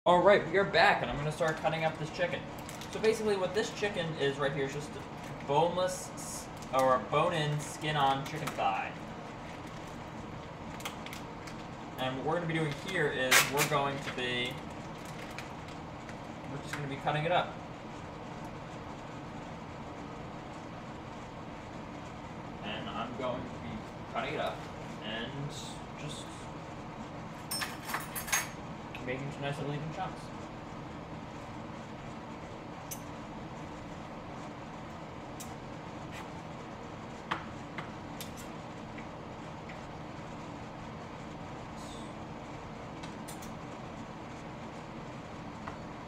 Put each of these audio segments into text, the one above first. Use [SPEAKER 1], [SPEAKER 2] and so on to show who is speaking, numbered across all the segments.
[SPEAKER 1] Alright, we are back, and I'm going to start cutting up this chicken. So basically what this chicken is right here is just boneless, or bone-in, skin-on chicken thigh. And what we're going to be doing here is we're just going to be cutting it up. And I'm going to be cutting it up and just making some nice little even chunks.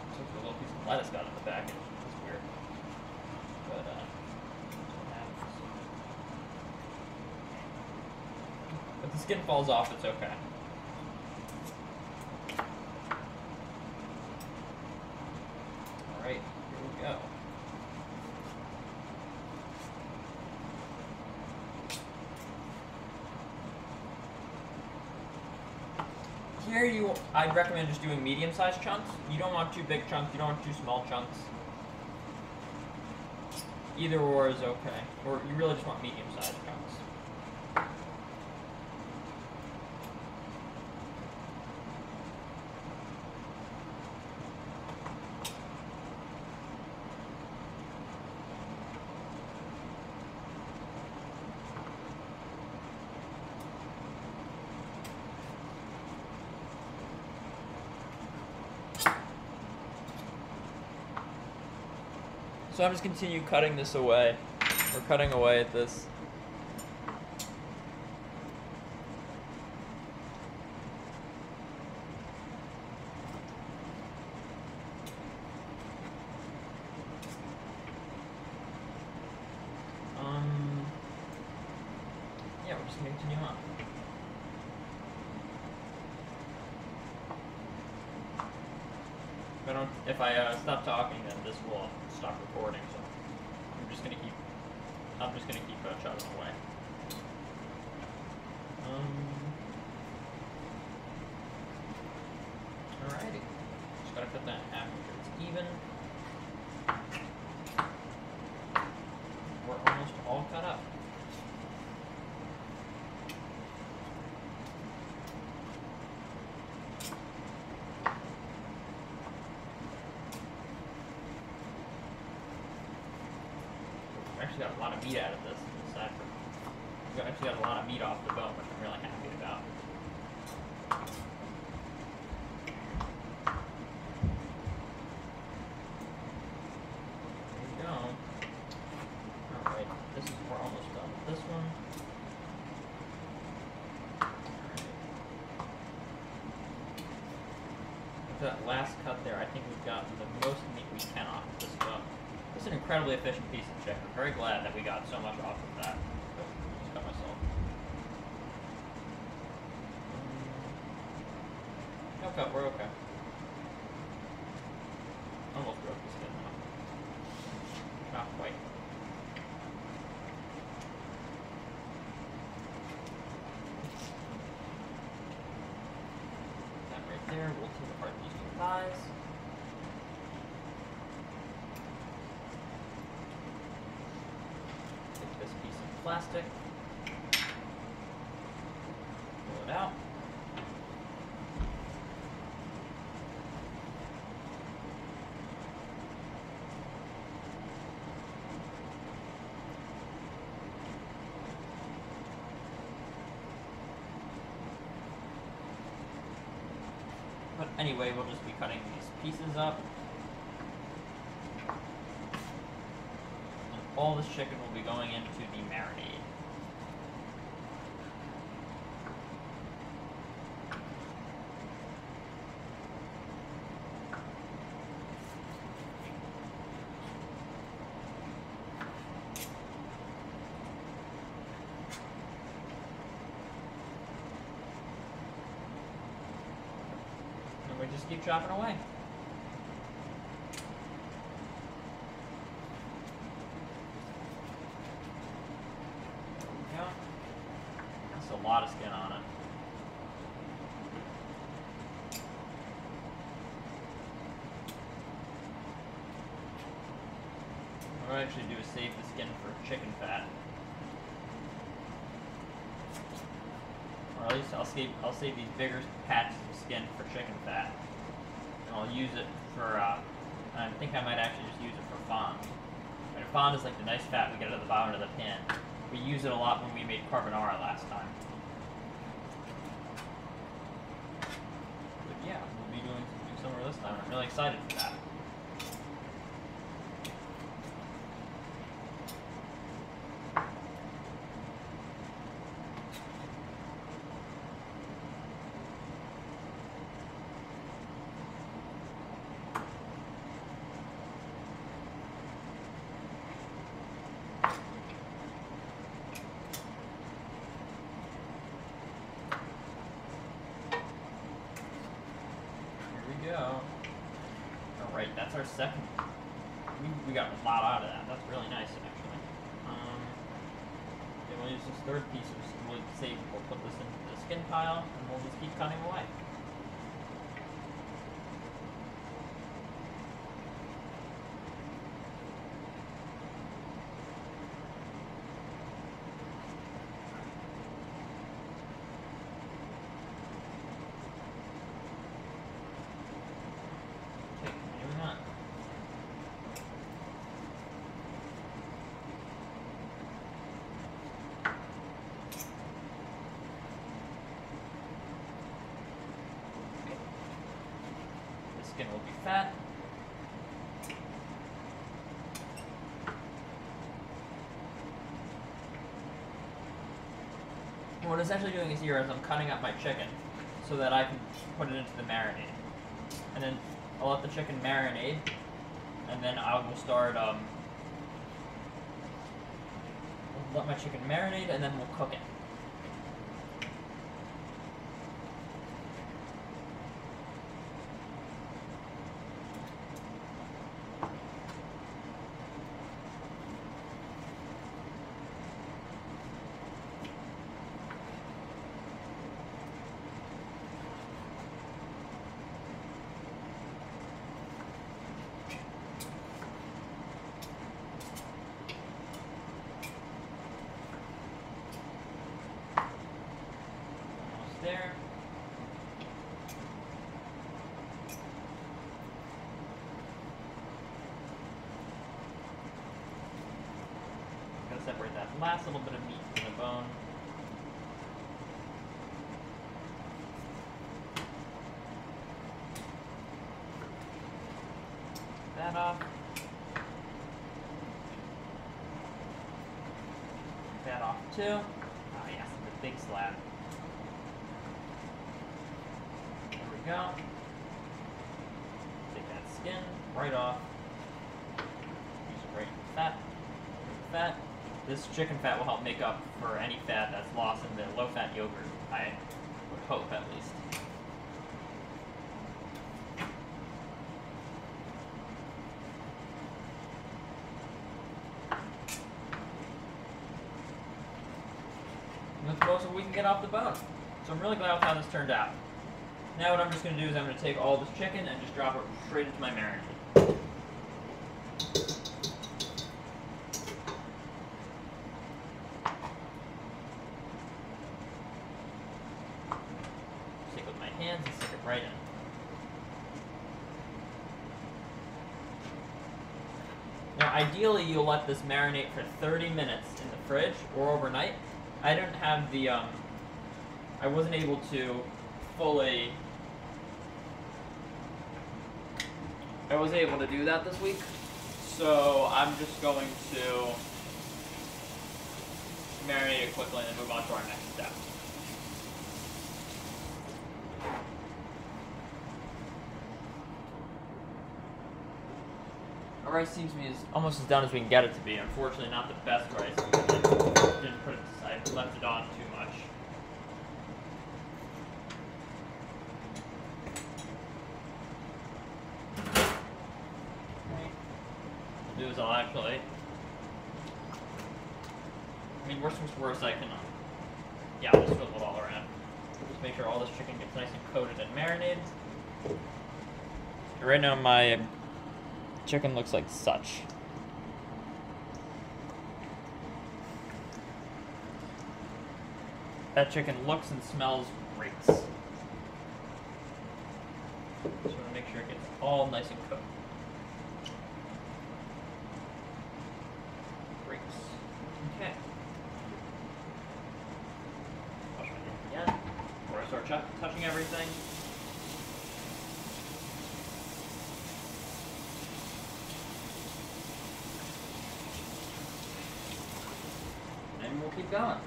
[SPEAKER 1] Looks like a little piece of lettuce got in the back. It's weird. But, if the skin falls off, it's okay. Alright, here we go. Here I'd recommend just doing medium-sized chunks. You don't want too big chunks, you don't want too small chunks. Either or is okay. Or you really just want medium-sized chunks. So I'm just continue cutting this away, or cutting away at this. Yeah, we're just gonna continue on. If I stop talking, then this will stop recording. So I'm just gonna keep chugging away. Alrighty, just gotta cut that in half make sure it's even. We're almost all cut up. We actually got a lot of meat out of this. We actually got a lot of meat off the bone, which I'm really happy about. There we go. Alright, we're almost done with this one. Alright. With that last cut there, I think we've gotten the most meat we can off of this bone. This is an incredibly efficient piece of chicken. I'm very glad that we got so much off of that. Just cut myself. No cut, we're okay. Almost broke the skin off. Not quite. That right there, we'll take apart these two thighs. This piece of plastic, pull it out. But anyway, we'll just be cutting these pieces up. All this chicken will be going into the marinade. And we just keep chopping away. A lot of skin on it. What I actually do is save the skin for chicken fat. Or at least I'll save these bigger patches of skin for chicken fat. And I'll use it for, I think I might actually just use it for fond. And fond is like the nice fat we get at the bottom of the pan. We used it a lot when we made carbonara last time. But yeah, we'll be doing somewhere this time. I'm really excited for that. Alright, that's our second. We got a lot out of that. That's really nice, actually. Then we'll use this third piece of wood. We'll put this into the skin pile, and we'll just keep cutting away. Skin will be fat. And what I'm essentially doing is here is I'm cutting up my chicken so that I can put it into the marinade. And then I'll let the chicken marinate, and then I will start, let my chicken marinate, and then we'll cook it. There. Gotta separate that last little bit of meat from the bone. That off. That off too. Oh yes, the big slab. Go. Take that skin right off. Use it right in the fat. This chicken fat will help make up for any fat that's lost in the low-fat yogurt. I would hope, at least. And that's most of what we can get off the bone. So I'm really glad with how this turned out. Now what I'm just going to do is I'm going to take all this chicken and just drop it straight into my marinade. Stick with my hands and stick it right in. Now ideally you'll let this marinate for 30 minutes in the fridge or overnight. I didn't have the, I wasn't able to fully... I wasn't able to do that this week, so I'm just going to marinate it quickly and then move on to our next step. Our rice seems to be almost as done as we can get it to be. Unfortunately, not the best rice. I left it on too much. Do is I'll actually, worst comes to worst, I can, yeah, I'll just fill it all around. Just make sure all this chicken gets nice and coated and marinated. Right now my chicken looks like such. That chicken looks and smells great. Just want to make sure it gets all nice and cooked. Great. Okay. Wash my hands again before I start touching everything. And we'll keep going.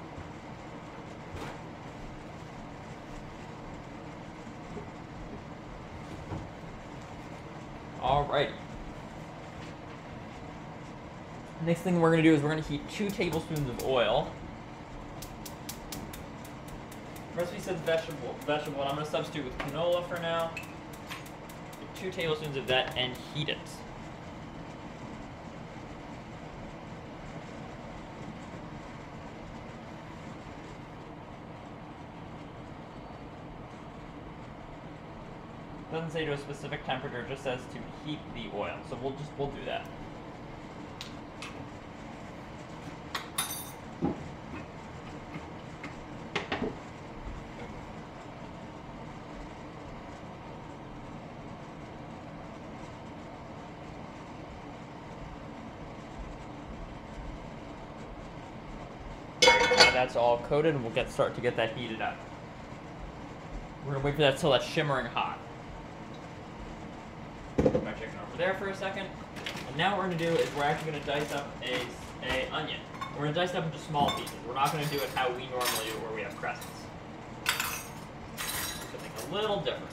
[SPEAKER 1] Alrighty. Next thing we're going to do is we're going to heat 2 tablespoons of oil. Recipe says vegetable, and I'm going to substitute with canola for now. Get 2 tablespoons of that and heat it. Doesn't say to a specific temperature, it just says to heat the oil. So we'll do that. Now that's all coated, and we'll start to get that heated up. We're gonna wait for that till that's shimmering hot. Put my chicken over there for a second. And now what we're going to do is we're actually going to dice up a onion. We're going to dice it up into small pieces. We're not going to do it how we normally do it where we have crescents. Something a little different.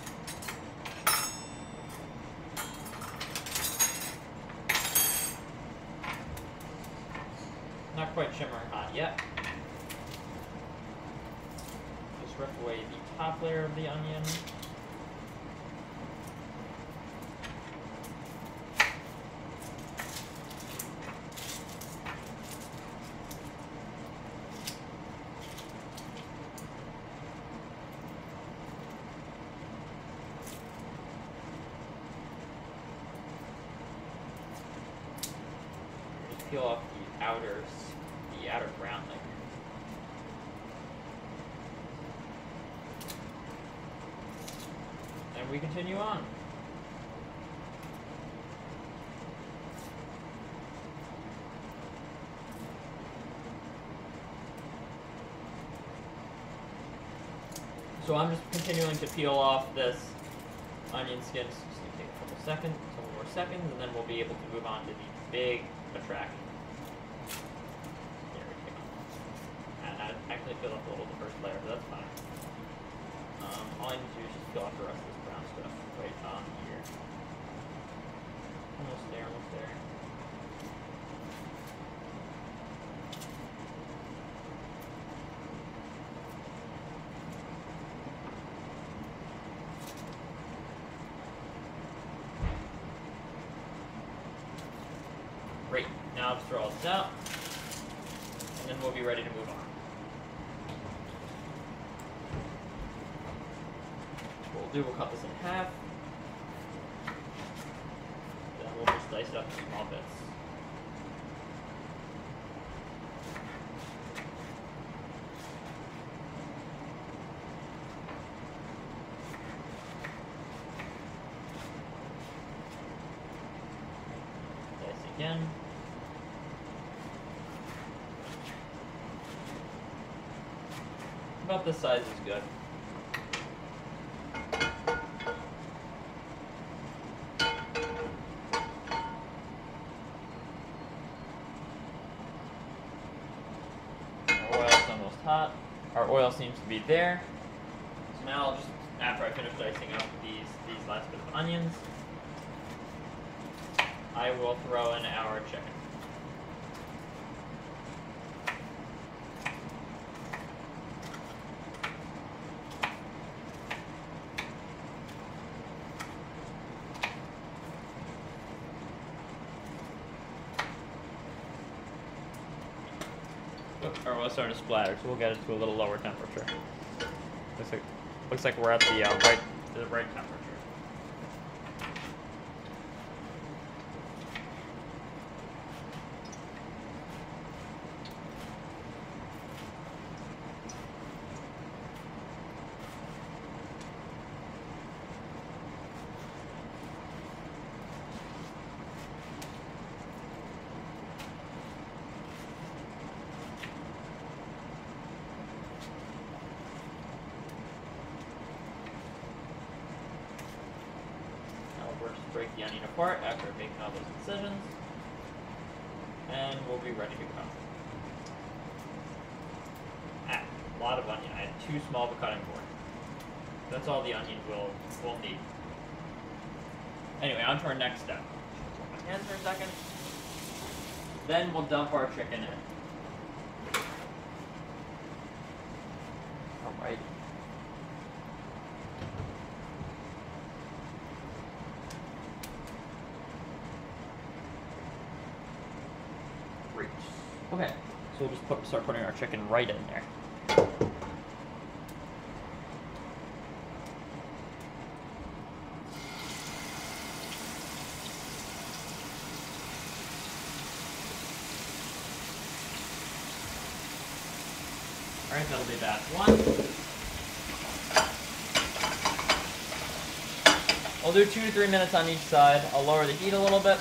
[SPEAKER 1] Not quite shimmering hot yet. Just rip away the top layer of the onion. Peel off the outer brown layer. And we continue on. So I'm just continuing to peel off this onion skin. It's just going to take a couple more seconds, and then we'll be able to move on to the big attraction. There we go. And I actually filled up a little the first layer, but that's fine. All I need to do is just peel off the rest of this brown stuff right on here. Almost there, almost there. Great. Now I'll just throw all this out, and then we'll be ready to move on. What we'll cut this in half. Then we'll just slice it up in small bits. Slice again. About this size is good. Our oil's almost hot. Our oil seems to be there. So now I'll just, after I finish dicing up these last bit of onions, I will throw in our chicken. Our oil starting to splatter, so we'll get it to a little lower temperature. Looks like we're at the right temperature. break the onion apart after making all those incisions, and we'll be ready to go. Ah, a lot of onion. I had too small of a cutting board. That's all the onion we'll need. Anyway, on to our next step. Hold my hand for a second. Then we'll dump our chicken in. Alright. Great. Okay, so we'll just start putting our chicken right in there. Alright, that'll be batch one. I'll do 2 to 3 minutes on each side. I'll lower the heat a little bit.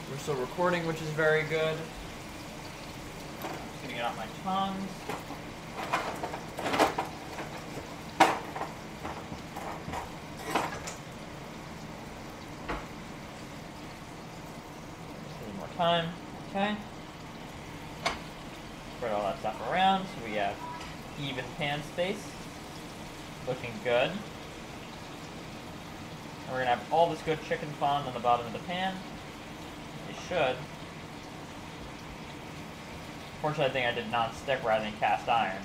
[SPEAKER 1] We're still recording, which is very good. Just gonna get out my tongs. Time. Okay. Spread all that stuff around so we have even pan space. Looking good. And we're going to have all this good chicken fond on the bottom of the pan. It should. Fortunately, I think I did non-stick rather than cast iron.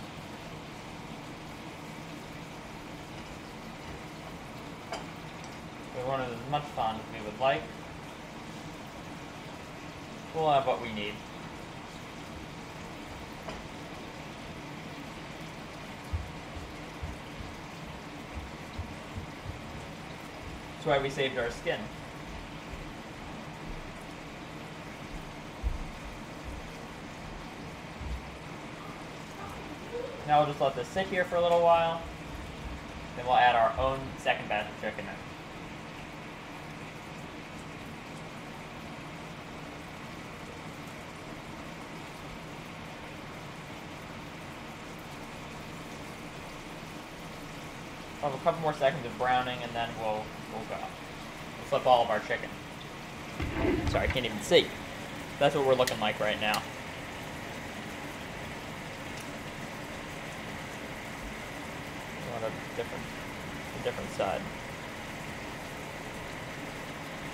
[SPEAKER 1] We wanted as much fond as we would like. We'll have what we need. That's why we saved our skin. Now we'll just let this sit here for a little while. Then we'll add our own second batch of chicken in. We'll have a couple more seconds of browning, and then we'll go. We'll flip all of our chicken. Sorry, I can't even see. That's what we're looking like right now. We want a different side.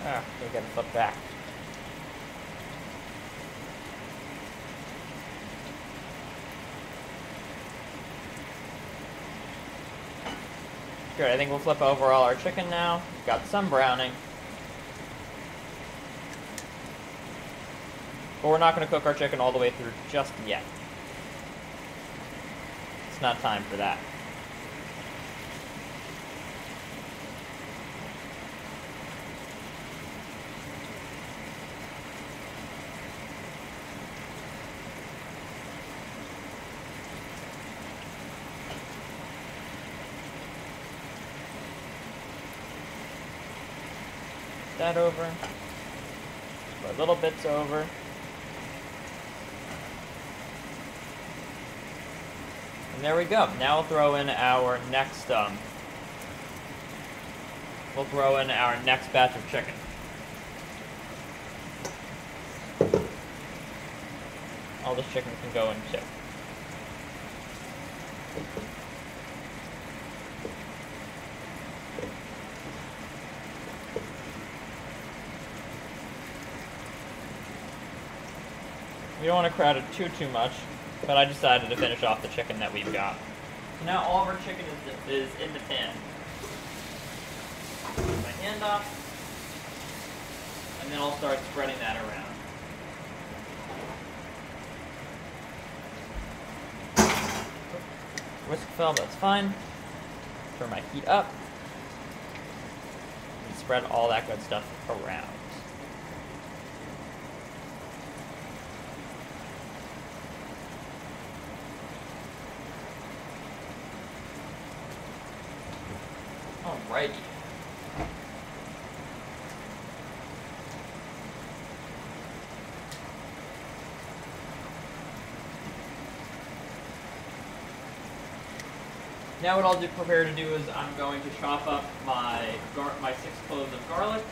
[SPEAKER 1] Ah, we gotta flip back. Good, I think we'll flip over all our chicken now. We've got some browning. But we're not going to cook our chicken all the way through just yet. It's not time for that. That over, a little bits over. And there we go. Now we'll throw in our next batch of chicken. All this chicken can go in too. We don't want to crowd it too much, but I decided to finish off the chicken that we've got. So now all of our chicken is in the pan. Put my hand off, and then I'll start spreading that around. Whisk fell, that's fine. Turn my heat up, and spread all that good stuff around. Alrighty. Now what I'll prepare to do is I'm going to chop up my 6 cloves of garlic.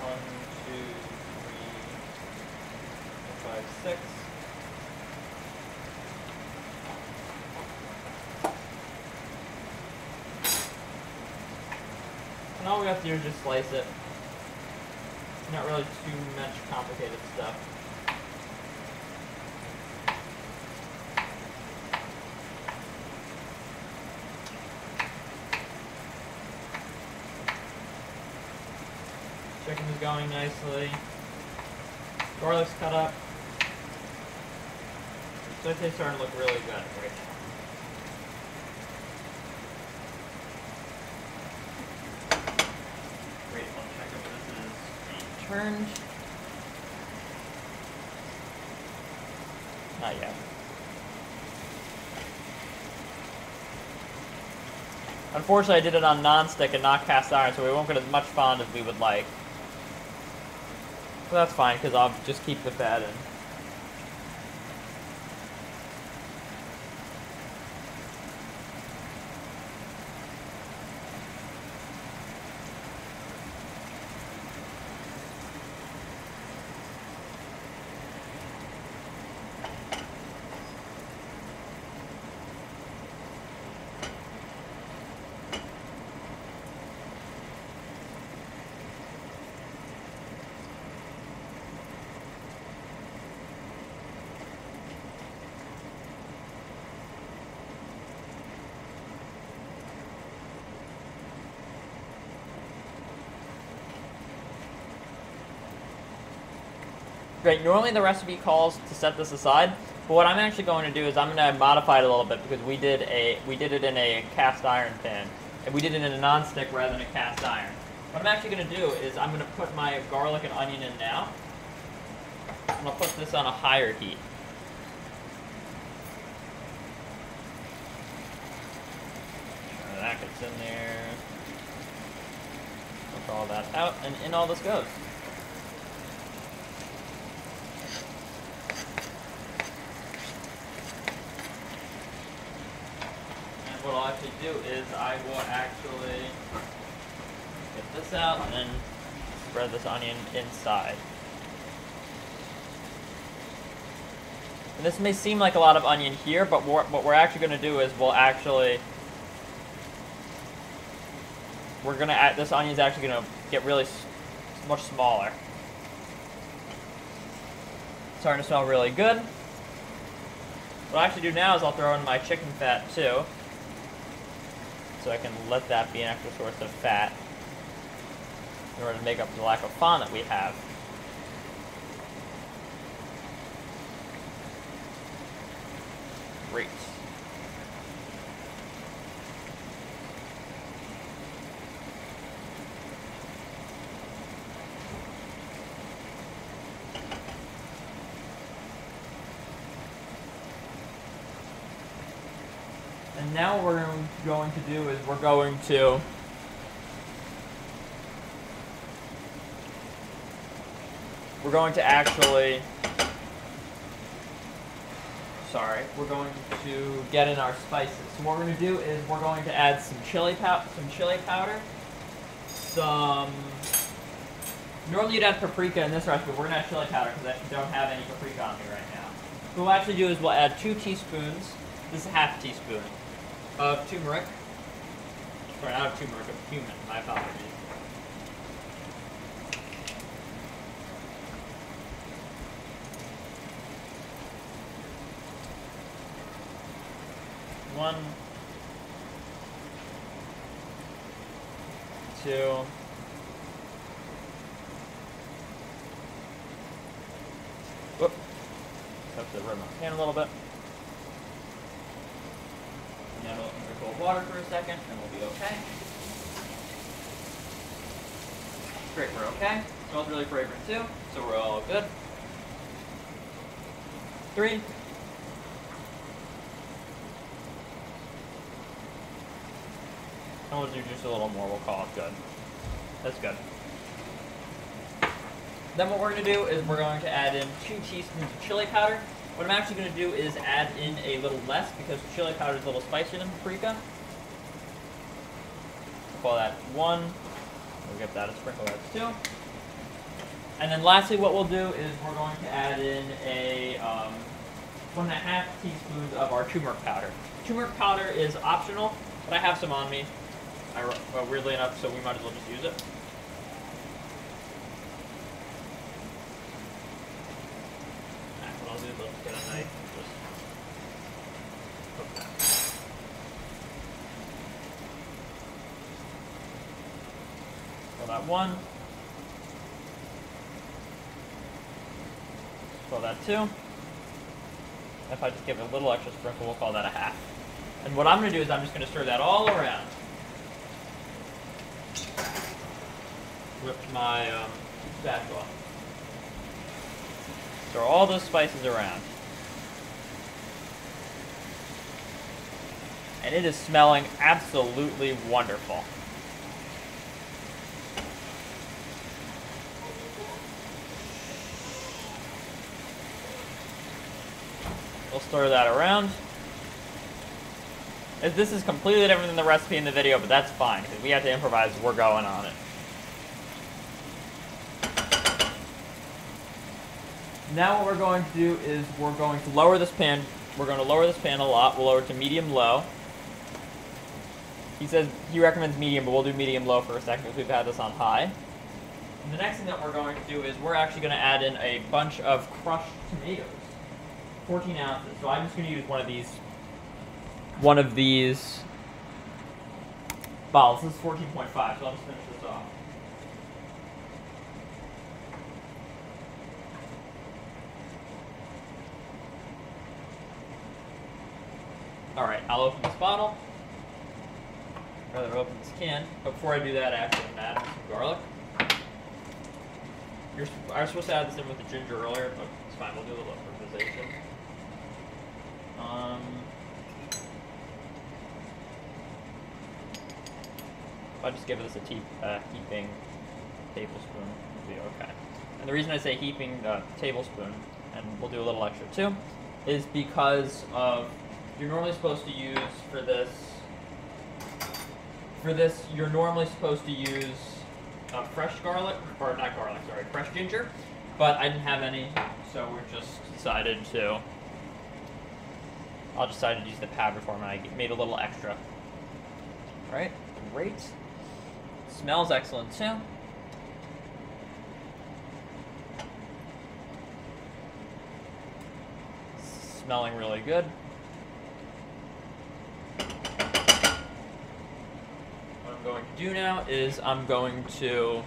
[SPEAKER 1] One, two, three, four, 5, 6. And all we have to do is just slice it. Not really too much complicated stuff. Chicken is going nicely. Garlic's cut up. So it's starting to look really good right now. Great, I'll check if this is being turned. Not yet. Unfortunately, I did it on non-stick and not cast iron, so we won't get as much fond as we would like. But that's fine, because I'll just keep the fat in. Great. Normally the recipe calls to set this aside, but what I'm actually going to do is I'm going to modify it a little bit because we did it in a cast iron pan, and we did it in a non-stick rather than a cast iron. What I'm actually going to do is I'm going to put my garlic and onion in now. I'm going to put this on a higher heat. Sure that gets in there. Work all that out, and in all this goes. What I'll actually do is I will actually get this out and then spread this onion inside. And this may seem like a lot of onion here, but what we're actually going to do is we're going to add, this onion is actually going to get really much smaller. It's starting to smell really good. What I'll actually do now is I'll throw in my chicken fat too. So I can let that be an extra source of fat in order to make up for the lack of fond that we have. Great. And now what we're going to do is we're going to actually, we're going to get in our spices. So what we're going to do is we're going to add some chili powder, normally you'd add paprika in this recipe, but we're going to add chili powder because I don't have any paprika on me right now. So what we'll actually do is we'll add 2 teaspoons, this is a half teaspoon, of turmeric. Sorry, not of turmeric, of cumin, my apologies. One, 2, whoop, have to rub my pan a little bit. And then we'll under cold water for a second, and we'll be okay. Great, we're okay. Smells really fragrant too, so we're all good. 3. And we'll do just a little more, we'll call it good. That's good. Then what we're going to do is we're going to add in 2 teaspoons of chili powder. What I'm actually going to do is add in a little less because chili powder is a little spicier than paprika. We'll call that 1. We'll give that a sprinkle, that's 2. And then lastly what we'll do is we're going to add in a 1.5 teaspoons of our turmeric powder. Turmeric powder is optional, but I have some on me. Weirdly enough, so we might as well just use it. What I'll do is I'll get a knife and just poke that. Fill that 1. Fill that 2. If I just give it a little extra sprinkle, we'll call that a 1/2. And what I'm going to do is I'm just going to stir that all around with my spatula. Stir all those spices around. And it is smelling absolutely wonderful. We'll stir that around. This is completely different than the recipe in the video, but that's fine, because we have to improvise as we're going on it. Now what we're going to do is we're going to lower this pan. We're going to lower this pan a lot. We'll lower it to medium-low. He says he recommends medium, but we'll do medium-low for a second because we've had this on high. And the next thing that we're going to do is we're actually going to add in a bunch of crushed tomatoes. 14 ounces. So I'm just going to use one of these bottles. This is 14.5, so I'll just finish this off. Alright, I'll open this bottle. Or rather, open this can. But before I do that, I actually am adding some garlic. I was supposed to add this in with the ginger earlier, but it's fine. We'll do a little improvisation. If I just give this a heaping tablespoon, it'll be okay. And the reason I say heaping tablespoon, and we'll do a little extra too, is because of you're normally supposed to use for this. You're normally supposed to use fresh garlic, or not garlic, sorry, fresh ginger. But I didn't have any, so we just decided to. I decided to use the powder form, and I made a little extra. All right, great. Smells excellent too. Smelling really good. What I'm going to do now is I'm going to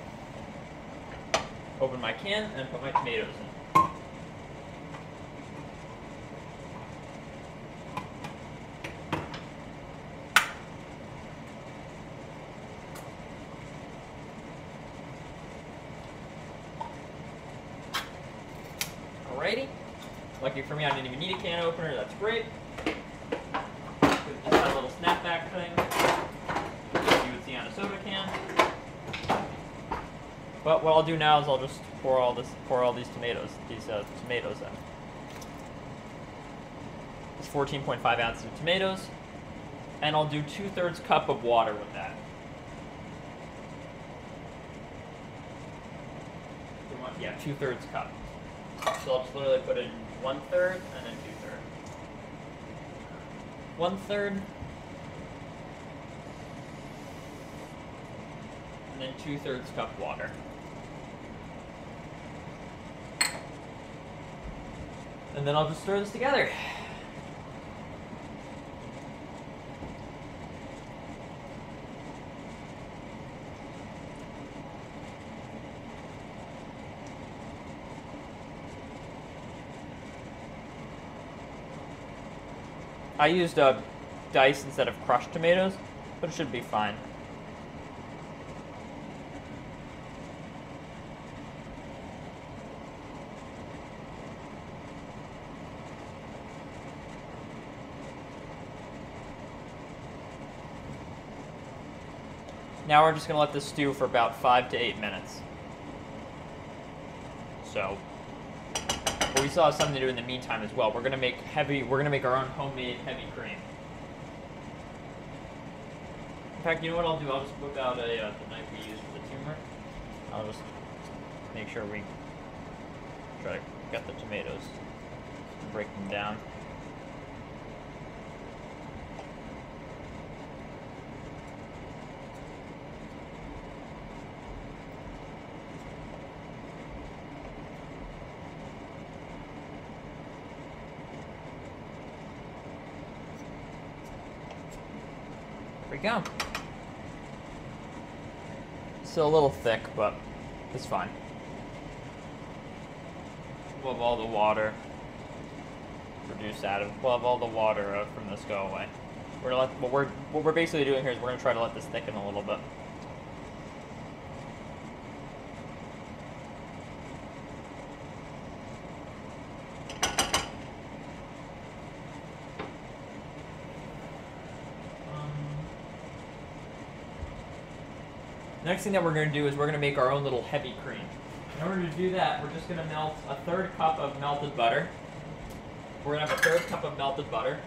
[SPEAKER 1] open my can and put my tomatoes in. Alrighty. Lucky for me, I didn't even need a can opener. That's great. Just had a little snapback thing, like you would see on a soda can. But what I'll do now is I'll just pour all these tomatoes in. It's 14.5 ounces of tomatoes, and I'll do 2/3 cup of water with that. Yeah, 2/3 cup. So I'll just literally put in 1/3 and then 2/3. 1/3 and then 2/3 cup water. And then I'll just stir this together. I used diced instead of crushed tomatoes, but it should be fine. Now we're just going to let this stew for about 5 to 8 minutes. So, but we still have something to do in the meantime as well. We're gonna make our own homemade heavy cream. In fact, you know what I'll do? I'll just whip out the knife we used for the tumor. I'll just make sure we try to get the tomatoes and break them down. There we go. Still a little thick, but it's fine. We'll have all the water reduced out of. We'll have all the water from this go away. What we're basically doing here is we're gonna try to let this thicken a little bit. Next thing that we're going to do is we're going to make our own little heavy cream. In order to do that, we're just going to melt a 1/3 cup of melted butter. We're going to have a 1/3 cup of melted butter,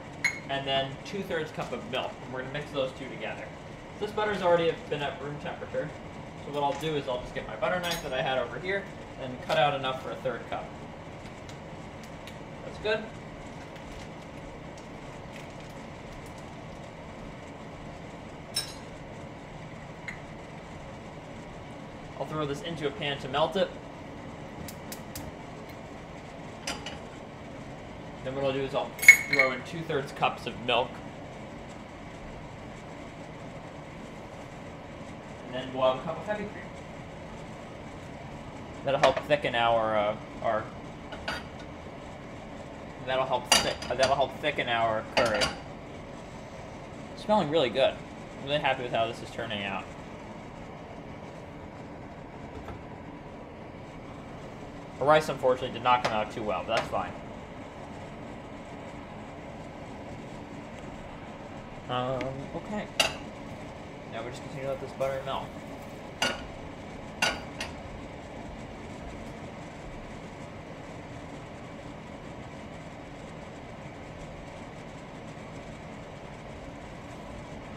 [SPEAKER 1] and then 2/3 cup of milk. And we're going to mix those two together. This butter's already been at room temperature, so what I'll do is I'll just get my butter knife that I had over here and cut out enough for a 1/3 cup. That's good. I'll throw this into a pan to melt it. Then what I'll do is I'll throw in 2/3 cups of milk. And then we'll have a cup of heavy cream. That'll help thicken that'll help thicken our curry. It's smelling really good. I'm really happy with how this is turning out. The rice, unfortunately, did not come out too well, but that's fine. Okay. Now we just continue to let this butter melt.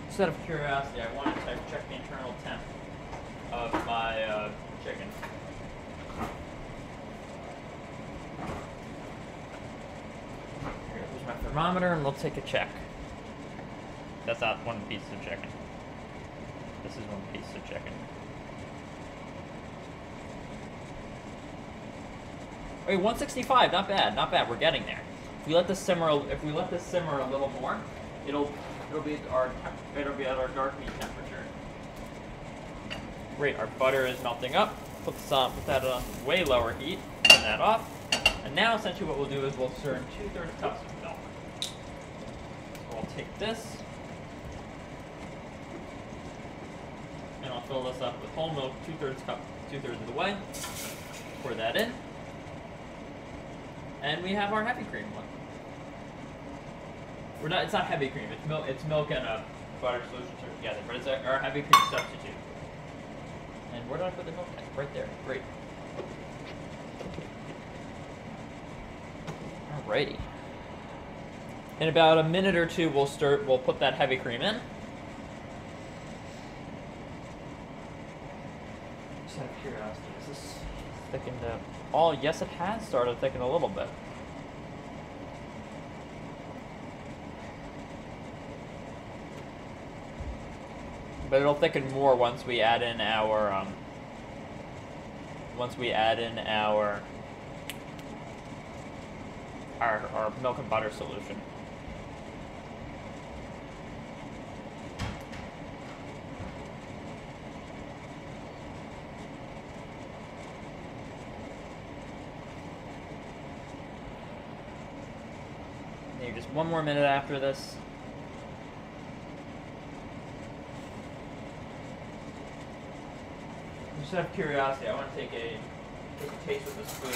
[SPEAKER 1] Just out of curiosity, I wanted to check the internal temp of my chicken. Here's my thermometer, and we'll take a check. That's not one piece of chicken. This is one piece of chicken. Wait, 165. Not bad. Not bad. We're getting there. If we let this simmer a little more, it'll be at our dark meat temperature. Great. Our butter is melting up. Put that on way lower heat. Turn that off. And now, essentially, what we'll do is we'll stir in 2/3 cups of milk. So I'll take this. And I'll fill this up with whole milk, 2/3 of the way. Pour that in. And we have our heavy cream one. It's not heavy cream, it's milk and a butter solution served together, but it's our heavy cream substitute. And where did I put the milk at? Right there. Great. Alrighty. In about a minute or two we'll put that heavy cream in. Just out of curiosity, is this thickened up? Oh, yes, it has started to thicken a little bit. But it'll thicken more once we add in our our milk and butter solution. Maybe just one more minute after this. Just out of curiosity, I want to take a taste with a spoon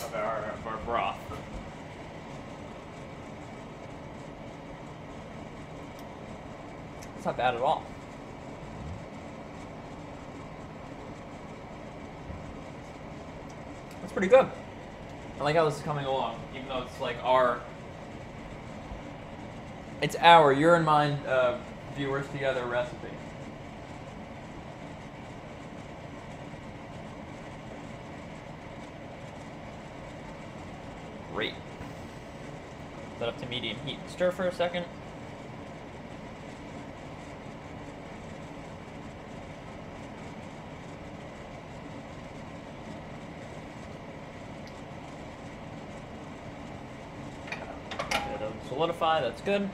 [SPEAKER 1] of our broth. It's not bad at all. pretty good. I like how this is coming along, even though it's like it's our Your and Mine viewers together recipe. Great. Set up to medium heat and stir for a second. Solidify, that's good.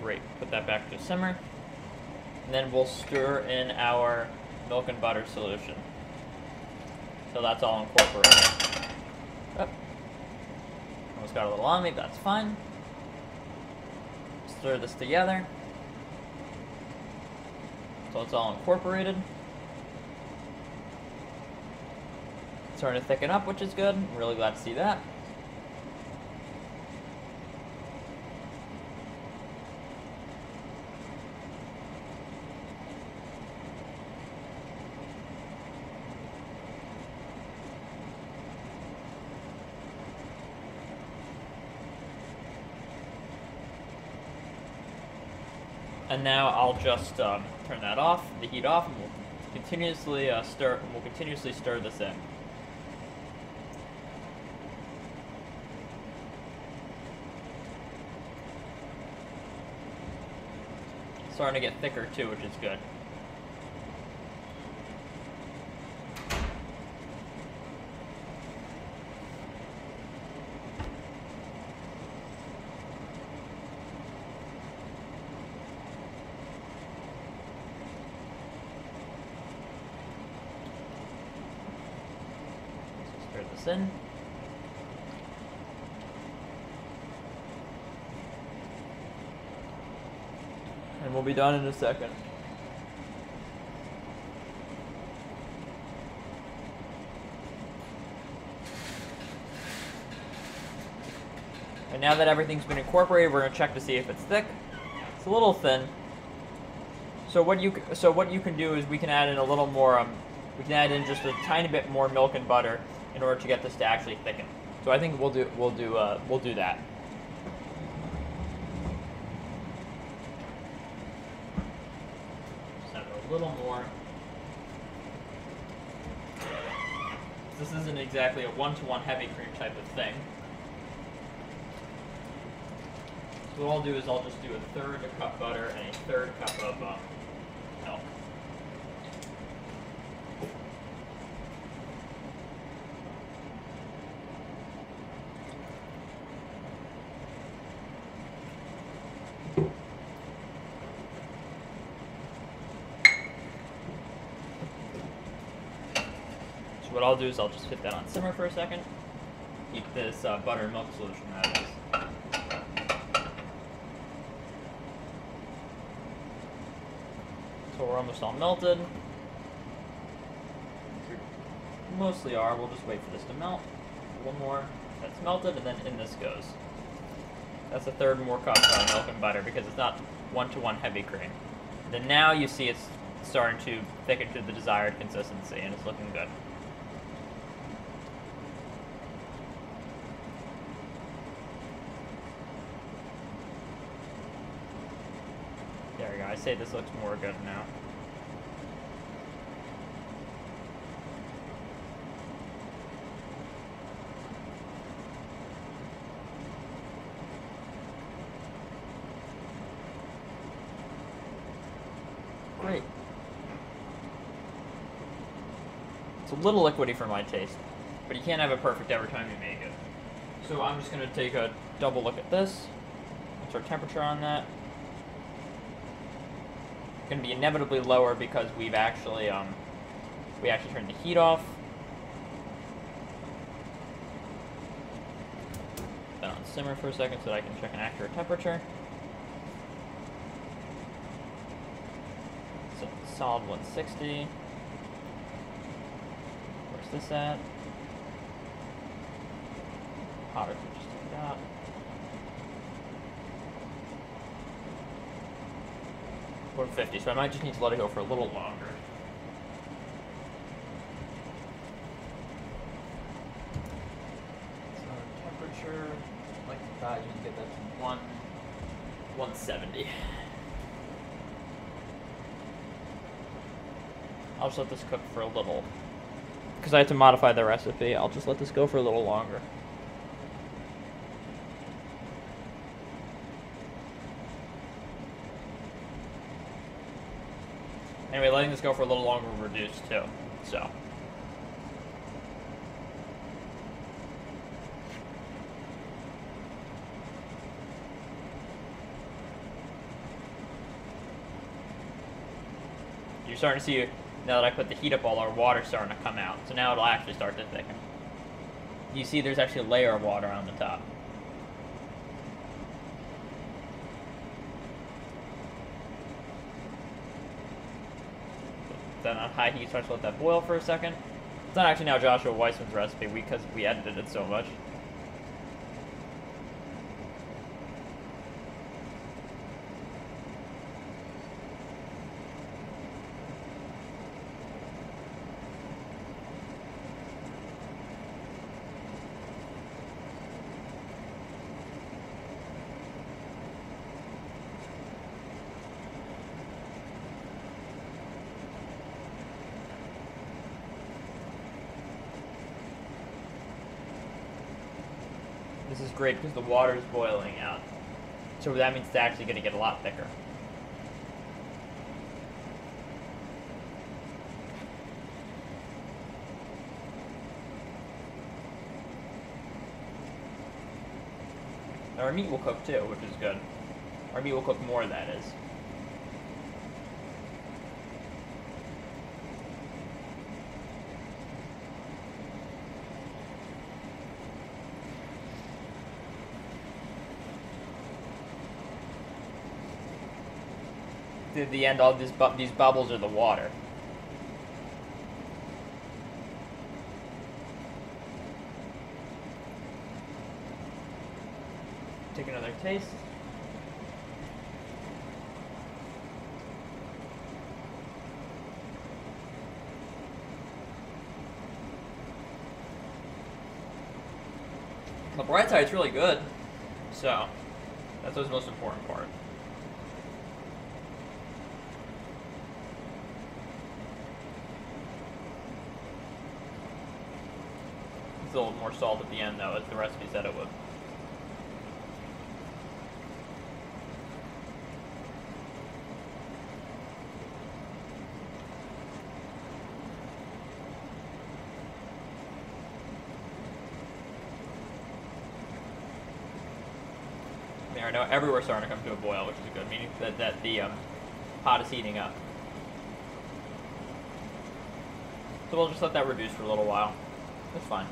[SPEAKER 1] Great, put that back to simmer. And then we'll stir in our milk and butter solution. So that's all incorporated. Oh. Almost got a little on me, but that's fine. Stir this together. So it's all incorporated. Starting to thicken up, which is good. I'm really glad to see that. And now I'll just turn that off, the heat off, and we'll continuously stir. We'll continuously stir this in. Starting to get thicker too, which is good. Stir this in. And we'll be done in a second. And now that everything's been incorporated, we're going to check to see if it's thick. It's a little thin. So what you can do is we can add in a little more. We can add in just a tiny bit more milk and butter in order to get this to actually thicken. So I think we'll do that. A little more. This isn't exactly a one-to-one heavy cream type of thing. So what I'll do is I'll just do a third cup butter and a third cup of milk. What I'll do is I'll just put that on simmer for a second. Keep this butter and milk solution as is. So we're almost all melted. We mostly are. We'll just wait for this to melt. One more. That's melted, and then in this goes. That's a third more cup of milk and butter because it's not one-to-one heavy cream. Then now you see it's starting to thicken to the desired consistency, and it's looking good. There we go. I say this looks more good now. Great. It's a little liquidy for my taste, but you can't have it perfect every time you make it. So I'm just going to take a double look at this. What's our temperature on that? Going to be inevitably lower because we've actually turned the heat off. Put that on simmer for a second so that I can check an accurate temperature. So solid 160. Where's this at? Hotter, so just take that. 150, so I might just need to let it go for a little longer. So temperature, like I thought you can get that to 170. I'll just let this cook for a little. Because I had to modify the recipe, I'll just let this go for a little longer. Anyway, letting this go for a little longer will reduce too, so. You're starting to see, now that I put the heat up, all our water's starting to come out. So now it'll actually start to thicken. You see there's actually a layer of water on the top. Then on high heat, starts to let that boil for a second. It's not actually now Joshua Weissman's recipe because we edited it so much. This is great because the water is boiling out. So that means it's actually going to get a lot thicker. Now our meat will cook too, which is good. Our meat will cook more, that is. At the end, all these bubbles are the water. Take another taste. The bright side's really good, so that's the most important part. A little more salt at the end, though, as the recipe said it would. There, I know everywhere's starting to come to a boil, which is good, meaning that the pot is heating up. So we'll just let that reduce for a little while. That's fine.